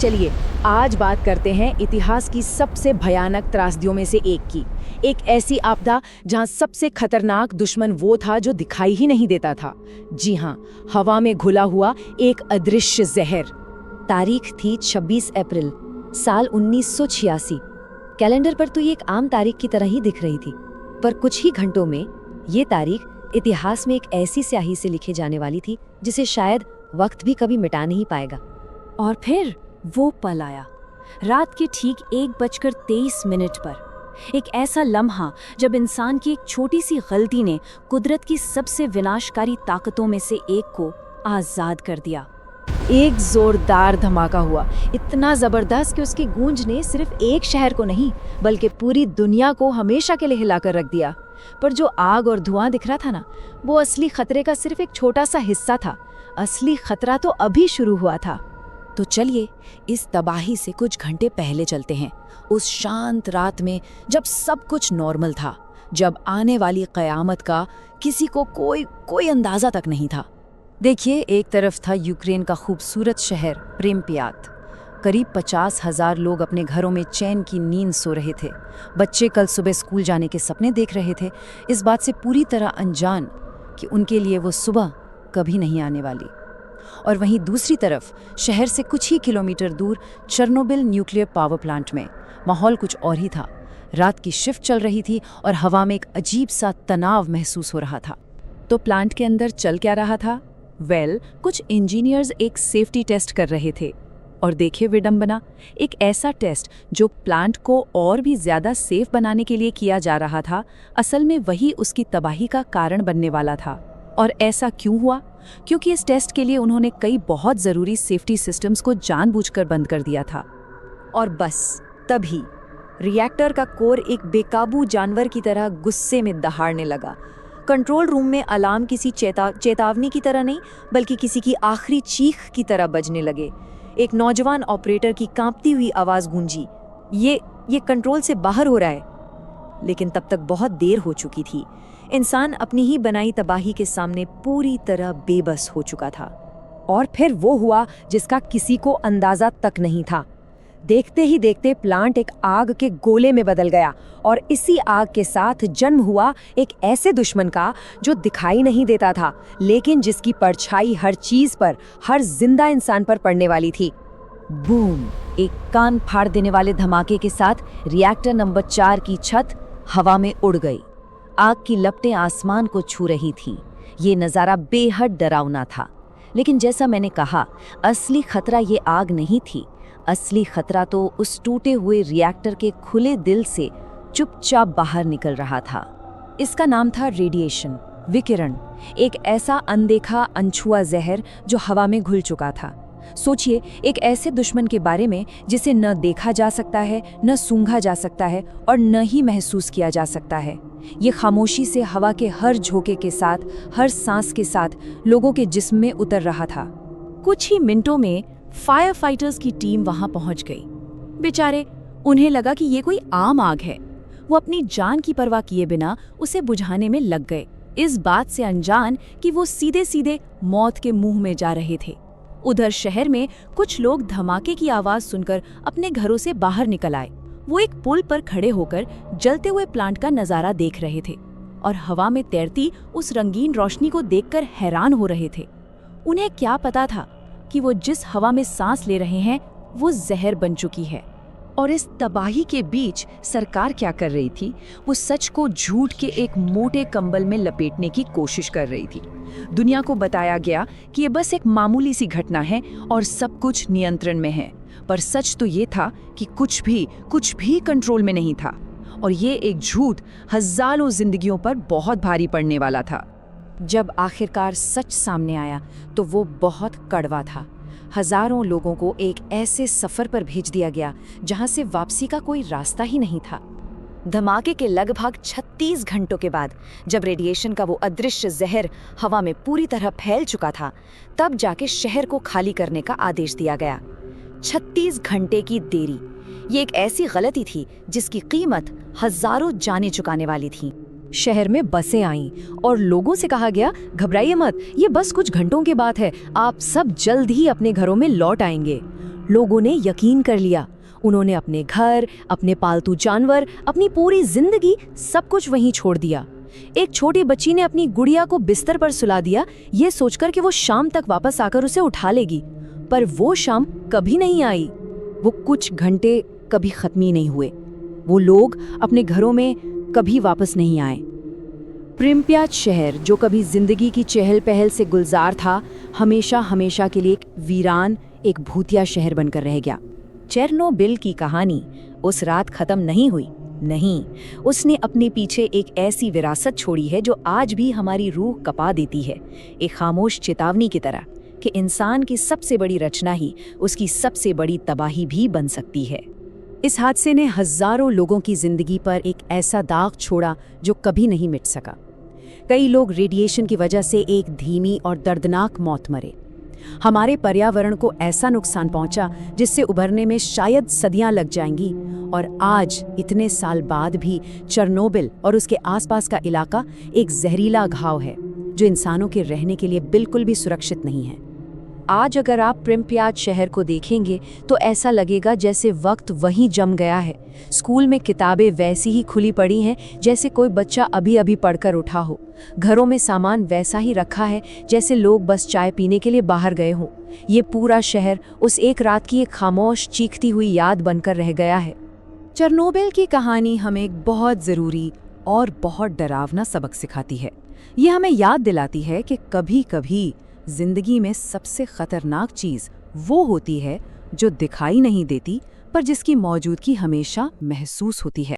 चलिए आज बात करते हैं इतिहास की सबसे भयानक त्रासदियों में से एक की। एक ऐसी आपदा जहां सबसे खतरनाक दुश्मन वो था जो दिखाई ही नहीं देता था। जी हाँ, हवा में घुला हुआ एक अदृश्य जहर। तारीख थी 26 अप्रैल साल 1986। कैलेंडर पर तो ये एक आम तारीख की तरह ही दिख रही थी, पर कुछ ही घंटों में ये तारीख इतिहास में एक ऐसी स्याही से लिखे जाने वाली थी जिसे शायद वक्त भी कभी मिटा नहीं पाएगा। और फिर वो पल आया, रात के ठीक 1:23 पर। एक ऐसा लम्हा जब इंसान की एक छोटी सी गलती ने कुदरत की सबसे विनाशकारी ताकतों में से एक को आज़ाद कर दिया। एक जोरदार धमाका हुआ, इतना जबरदस्त कि उसकी गूंज ने सिर्फ एक शहर को नहीं बल्कि पूरी दुनिया को हमेशा के लिए हिलाकर रख दिया। पर जो आग और धुआं दिख रहा था ना, वो असली खतरे का सिर्फ एक छोटा सा हिस्सा था। असली खतरा तो अभी शुरू हुआ था। तो चलिए इस तबाही से कुछ घंटे पहले चलते हैं, उस शांत रात में जब सब कुछ नॉर्मल था, जब आने वाली क़यामत का किसी को कोई अंदाज़ा तक नहीं था। देखिए, एक तरफ था यूक्रेन का खूबसूरत शहर प्रेमपियात। करीब 50,000 लोग अपने घरों में चैन की नींद सो रहे थे। बच्चे कल सुबह स्कूल जाने के सपने देख रहे थे, इस बात से पूरी तरह अनजान कि उनके लिए वो सुबह कभी नहीं आने वाली। और वहीं दूसरी तरफ शहर से कुछ ही किलोमीटर दूर चेर्नोबिल न्यूक्लियर पावर प्लांट में माहौल कुछ और ही था। रात की शिफ्ट चल रही थी और हवा में एक अजीब सा तनाव महसूस हो रहा था। तो प्लांट के अंदर चल क्या रहा था? कुछ इंजीनियर्स एक सेफ्टी टेस्ट कर रहे थे। और देखिए विडंबना, एक ऐसा टेस्ट जो प्लांट को और भी ज़्यादा सेफ बनाने के लिए किया जा रहा था, असल में वही उसकी तबाही का कारण बनने वाला था। और ऐसा क्यों हुआ? क्योंकि इस टेस्ट के लिए उन्होंने कई बहुत ज़रूरी सेफ्टी सिस्टम्स को जानबूझकर बंद कर दिया था। और बस तभी रिएक्टर का कोर एक बेकाबू जानवर की तरह गुस्से में दहाड़ने लगा। कंट्रोल रूम में अलार्म किसी चेतावनी की तरह नहीं बल्कि किसी की आखिरी चीख की तरह बजने लगे। एक नौजवान ऑपरेटर की कांपती हुई आवाज़ गूंजी, ये कंट्रोल से बाहर हो रहा है। लेकिन तब तक बहुत देर हो चुकी थी। इंसान अपनी ही बनाई तबाही के सामने पूरी तरह बेबस हो चुका था। और फिर वो हुआ जिसका किसी को अंदाजा तक नहीं था। देखते ही देखते प्लांट एक आग के गोले में बदल गया और इसी आग के साथ जन्म हुआ एक ऐसे दुश्मन का जो दिखाई नहीं देता था, लेकिन जिसकी परछाई हर चीज पर, हर जिंदा इंसान पर पड़ने वाली थी। बूम! एक कान फाड़ देने वाले धमाके के साथ रिएक्टर नंबर 4 की छत हवा में उड़ गई। आग की लपटें आसमान को छू रही थीं। ये नज़ारा बेहद डरावना था। लेकिन जैसा मैंने कहा, असली खतरा ये आग नहीं थी। असली खतरा तो उस टूटे हुए रिएक्टर के खुले दिल से चुपचाप बाहर निकल रहा था। इसका नाम था रेडिएशन, विकिरण। एक ऐसा अनदेखा अनछुआ जहर जो हवा में घुल चुका था। सोचिए, एक ऐसे दुश्मन के बारे में जिसे न देखा जा सकता है, न सूंघा जा सकता है और न ही महसूस किया जा सकता है। ये खामोशी से हवा के हर झोंके के साथ, हर सांस के साथ लोगों के जिस्म में उतर रहा था। कुछ ही मिनटों में फायर फाइटर्स की टीम वहां पहुंच गई। बेचारे, उन्हें लगा कि ये कोई आम आग है। वो अपनी जान की परवाह किए बिना उसे बुझाने में लग गए, इस बात से अनजान कि वो सीधे सीधे मौत के मुंह में जा रहे थे। उधर शहर में कुछ लोग धमाके की आवाज सुनकर अपने घरों से बाहर निकल आए। वो एक पुल पर खड़े होकर जलते हुए प्लांट का नजारा देख रहे थे और हवा में तैरती उस रंगीन रोशनी को देखकर हैरान हो रहे थे। उन्हें क्या पता था कि वो जिस हवा में सांस ले रहे हैं वो जहर बन चुकी है। और इस तबाही के बीच सरकार क्या कर रही थी? वो सच को झूठ के एक मोटे कंबल में लपेटने की कोशिश कर रही थी। दुनिया को बताया गया कि ये बस एक मामूली सी घटना है और सब कुछ नियंत्रण में है। पर सच तो ये था कि कुछ भी कंट्रोल में नहीं था। और ये एक झूठ हजारों जिंदगियों पर बहुत भारी पड़ने वाला था। जब आखिरकार सच सामने आया तो वो बहुत कड़वा था। हजारों लोगों को एक ऐसे सफर पर भेज दिया गया जहां से वापसी का कोई रास्ता ही नहीं था। धमाके के लगभग 36 घंटों के बाद जब रेडिएशन का वो अदृश्य जहर हवा में पूरी तरह फैल चुका था, तब जाके शहर को खाली करने का आदेश दिया गया। 36 घंटे की देरी, ये एक ऐसी गलती थी जिसकी कीमत हजारों जानें चुकाने वाली थी। शहर में बसें आईं और लोगों से कहा गया, घबराइए मत, ये बस कुछ घंटों की बात है, आप सब जल्द ही अपने घरों में लौट आएंगे। लोगों ने यकीन कर लिया। उन्होंने अपने घर, अपने पालतू जानवर, अपनी पूरी जिंदगी सब कुछ वहीं छोड़ दिया। एक छोटी बच्ची ने अपनी गुड़िया को बिस्तर पर सुला दिया, ये सोचकर कि वो शाम तक वापस आकर उसे उठा लेगी। पर वो शाम कभी नहीं आई। वो कुछ घंटे कभी खत्म ही नहीं हुए। वो लोग अपने घरों में कभी वापस नहीं आए। प्रिम्प्यात शहर, जो कभी जिंदगी की चहल पहल से गुलजार था, हमेशा हमेशा के लिए एक वीरान, एक भूतिया शहर बनकर रह गया। चेरनोबिल की कहानी उस रात खत्म नहीं हुई। नहीं, उसने अपने पीछे एक ऐसी विरासत छोड़ी है जो आज भी हमारी रूह कपा देती है, एक खामोश चेतावनी की तरह कि इंसान की सबसे बड़ी रचना ही उसकी सबसे बड़ी तबाही भी बन सकती है। इस हादसे ने हजारों लोगों की जिंदगी पर एक ऐसा दाग छोड़ा जो कभी नहीं मिट सका। कई लोग रेडिएशन की वजह से एक धीमी और दर्दनाक मौत मरे। हमारे पर्यावरण को ऐसा नुकसान पहुंचा जिससे उभरने में शायद सदियां लग जाएंगी। और आज इतने साल बाद भी चेरनोबिल और उसके आसपास का इलाका एक जहरीला घाव है जो इंसानों के रहने के लिए बिल्कुल भी सुरक्षित नहीं है। आज अगर आप प्रिम्प्यात शहर को देखेंगे तो ऐसा लगेगा जैसे वक्त वहीं जम गया है। स्कूल में किताबें वैसी ही खुली पड़ी हैं जैसे कोई बच्चा अभी अभी पढ़कर उठा हो। घरों में सामान वैसा ही रखा है जैसे लोग बस चाय पीने के लिए बाहर गए हों। ये पूरा शहर उस एक रात की एक खामोश चीखती हुई याद बनकर रह गया है। चेरनोबिल की कहानी हमें एक बहुत ज़रूरी और बहुत डरावना सबक सिखाती है। ये हमें याद दिलाती है कि कभी-कभी जिंदगी में सबसे खतरनाक चीज़ वो होती है जो दिखाई नहीं देती पर जिसकी मौजूदगी हमेशा महसूस होती है।